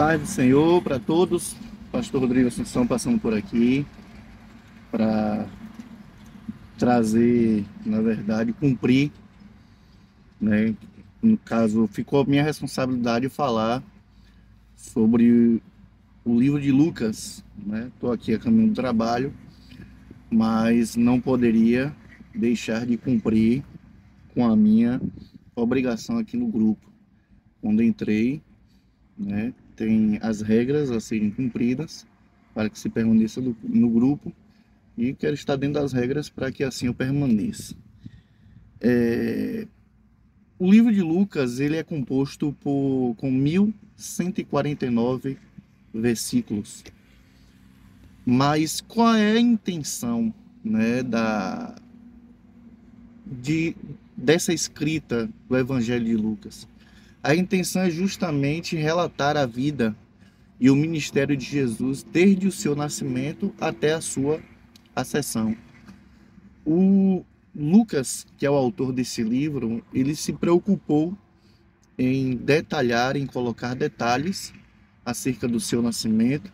Paz do Senhor para todos. Pastor Rodrigo Assunção passando por aqui para trazer, na verdade, cumprir, né? No caso, ficou a minha responsabilidade falar sobre o livro de Lucas, né? Estou aqui a caminho do trabalho, mas não poderia deixar de cumprir com a minha obrigação aqui no grupo. Quando entrei, né, tem as regras a serem cumpridas para que se permaneça no grupo, e quero estar dentro das regras para que assim eu permaneça. O livro de Lucas, ele é composto com 1149 versículos. Mas qual é a intenção, né, dessa escrita do Evangelho de Lucas? A intenção é justamente relatar a vida e o ministério de Jesus desde o seu nascimento até a sua ascensão. O Lucas, que é o autor desse livro, ele se preocupou em detalhar, em colocar detalhes acerca do seu nascimento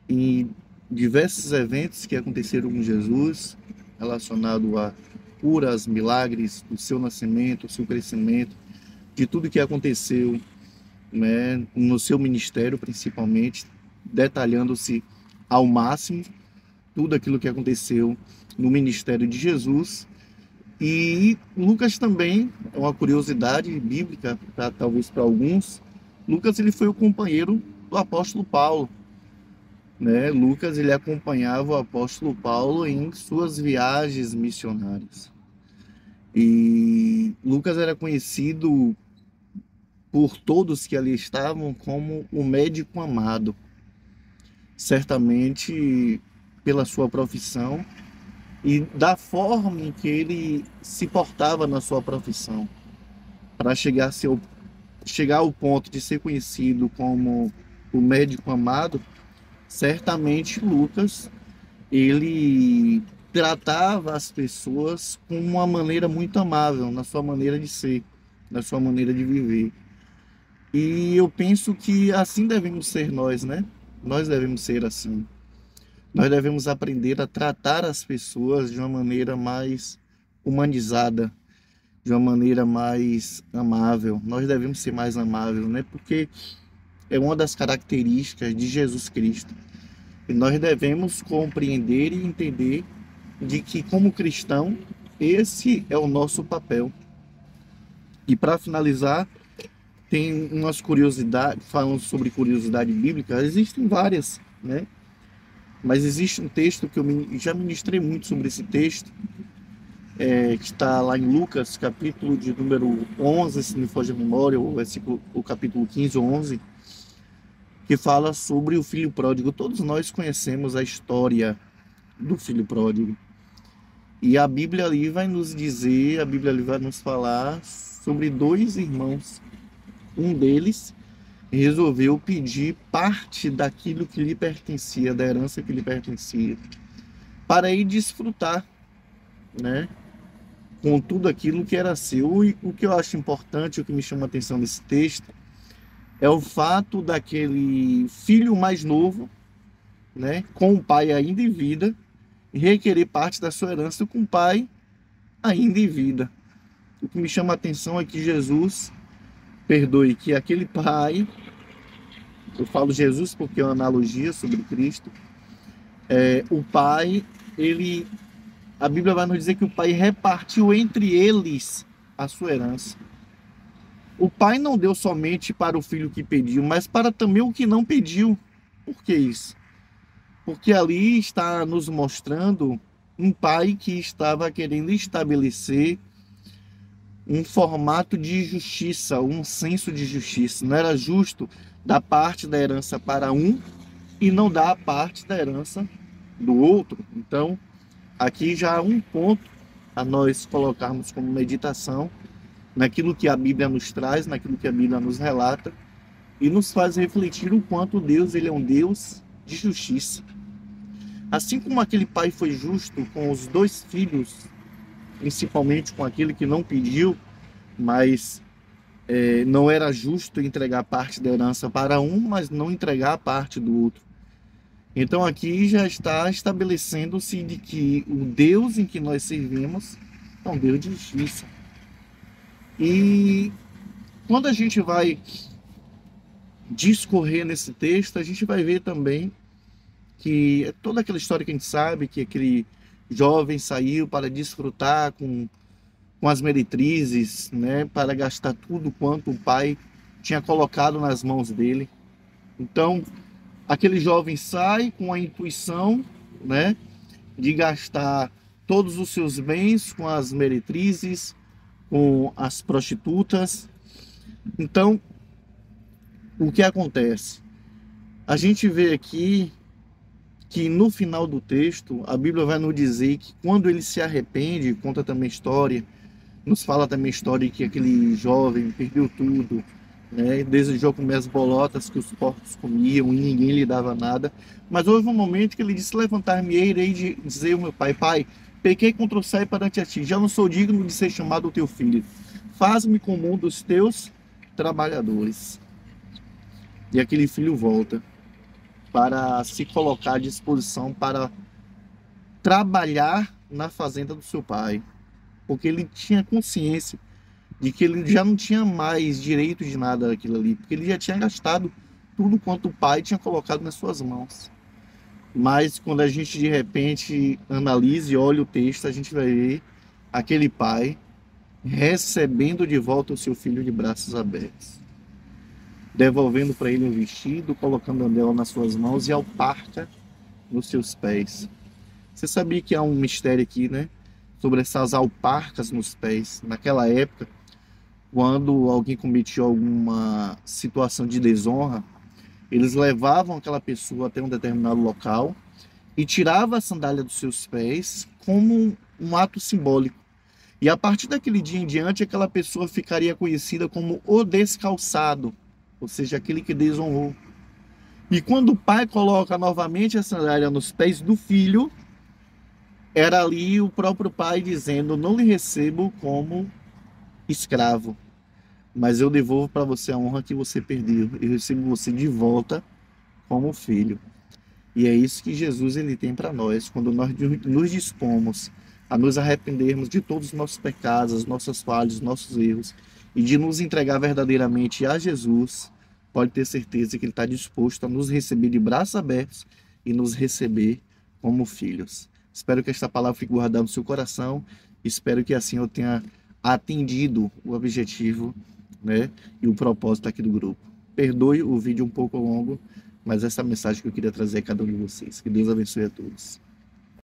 e diversos eventos que aconteceram com Jesus, relacionado a curas, milagres, do seu nascimento, do seu crescimento, de tudo que aconteceu, né, no seu ministério, principalmente, detalhando-se ao máximo tudo aquilo que aconteceu no ministério de Jesus. E Lucas também é uma curiosidade bíblica, talvez para alguns. Lucas, ele foi o companheiro do apóstolo Paulo, né? Lucas, ele acompanhava o apóstolo Paulo em suas viagens missionárias. E Lucas era conhecido por todos que ali estavam como o médico amado, certamente pela sua profissão e da forma em que ele se portava na sua profissão, para chegar ao ponto de ser conhecido como o médico amado. Certamente Lucas, ele tratava as pessoas com uma maneira muito amável, na sua maneira de ser, na sua maneira de viver. E eu penso que assim devemos ser nós, né? Nós devemos ser assim. Nós devemos aprender a tratar as pessoas de uma maneira mais humanizada, de uma maneira mais amável. Nós devemos ser mais amáveis, né? Porque é uma das características de Jesus Cristo. E nós devemos compreender e entender de que, como cristão, esse é o nosso papel. E para finalizar, tem umas curiosidades, falando sobre curiosidade bíblica, existem várias, né? Mas existe um texto que eu já ministrei muito sobre esse texto, que está lá em Lucas, capítulo de número 11, se me foge a memória, o capítulo 15 ou 11, que fala sobre o filho pródigo. Todos nós conhecemos a história do filho pródigo. E a Bíblia ali vai nos dizer, a Bíblia ali vai nos falar sobre dois irmãos. Um deles resolveu pedir parte daquilo que lhe pertencia, da herança que lhe pertencia, para ir desfrutar, né, com tudo aquilo que era seu. E o que eu acho importante, o que me chama a atenção nesse texto, é o fato daquele filho mais novo, né, com o pai ainda em vida, requerer parte da sua herança com o pai ainda em vida. O que me chama a atenção é que Jesus, que aquele pai, eu falo Jesus porque é uma analogia sobre Cristo, o pai, a Bíblia vai nos dizer que o pai repartiu entre eles a sua herança. O pai não deu somente para o filho que pediu, mas para também o que não pediu. Por que isso? Porque ali está nos mostrando um pai que estava querendo estabelecer um formato de justiça, um senso de justiça. Não era justo dar parte da herança para um e não dar a parte da herança do outro. Então, aqui já há um ponto a nós colocarmos como meditação naquilo que a Bíblia nos traz, naquilo que a Bíblia nos relata, e nos faz refletir o quanto Deus, ele é um Deus de justiça. Assim como aquele pai foi justo com os dois filhos, principalmente com aquele que não pediu, mas não era justo entregar parte da herança para um, mas não entregar a parte do outro. Então aqui já está estabelecendo-se de que o Deus em que nós servimos é um Deus de justiça. E quando a gente vai discorrer nesse texto, a gente vai ver também que é toda aquela história que a gente sabe, que aquele jovem saiu para desfrutar com as meretrizes, né, para gastar tudo quanto o pai tinha colocado nas mãos dele. Então, aquele jovem sai com a intuição, né, de gastar todos os seus bens com as meretrizes, com as prostitutas. Então, o que acontece? A gente vê aqui que no final do texto, a Bíblia vai nos dizer que quando ele se arrepende, conta também a história, nos fala também a história que aquele jovem perdeu tudo, né? Desejou comer as bolotas que os porcos comiam e ninguém lhe dava nada. Mas houve um momento que ele disse: levantar-me-ei, irei dizer ao meu pai: Pai, pequei contra o céu e perante a ti, já não sou digno de ser chamado teu filho. Faz-me como um dos teus trabalhadores. E aquele filho volta para se colocar à disposição para trabalhar na fazenda do seu pai, porque ele tinha consciência de que ele já não tinha mais direito de nada daquilo ali, porque ele já tinha gastado tudo quanto o pai tinha colocado nas suas mãos. Mas quando a gente de repente analisa e olha o texto, a gente vai ver aquele pai recebendo de volta o seu filho de braços abertos, devolvendo para ele um vestido, colocando a anel nas suas mãos e alparca nos seus pés. Você sabia que há um mistério aqui, né? Sobre essas alparcas nos pés. Naquela época, quando alguém cometia alguma situação de desonra, eles levavam aquela pessoa até um determinado local e tiravam a sandália dos seus pés como um ato simbólico. E a partir daquele dia em diante, aquela pessoa ficaria conhecida como o descalçado, ou seja, aquele que desonrou. E quando o pai coloca novamente a sandália nos pés do filho, era ali o próprio pai dizendo: não lhe recebo como escravo, mas eu devolvo para você a honra que você perdeu. Eu recebo você de volta como filho. E é isso que Jesus ele tem para nós, quando nós nos dispomos a nos arrependermos de todos os nossos pecados, as nossas falhas, os nossos erros, e de nos entregar verdadeiramente a Jesus. Pode ter certeza que ele está disposto a nos receber de braços abertos e nos receber como filhos. Espero que esta palavra fique guardada no seu coração. Espero que assim eu tenha atendido o objetivo, né, e o propósito aqui do grupo. Perdoe o vídeo um pouco longo, mas essa é a mensagem que eu queria trazer a cada um de vocês. Que Deus abençoe a todos.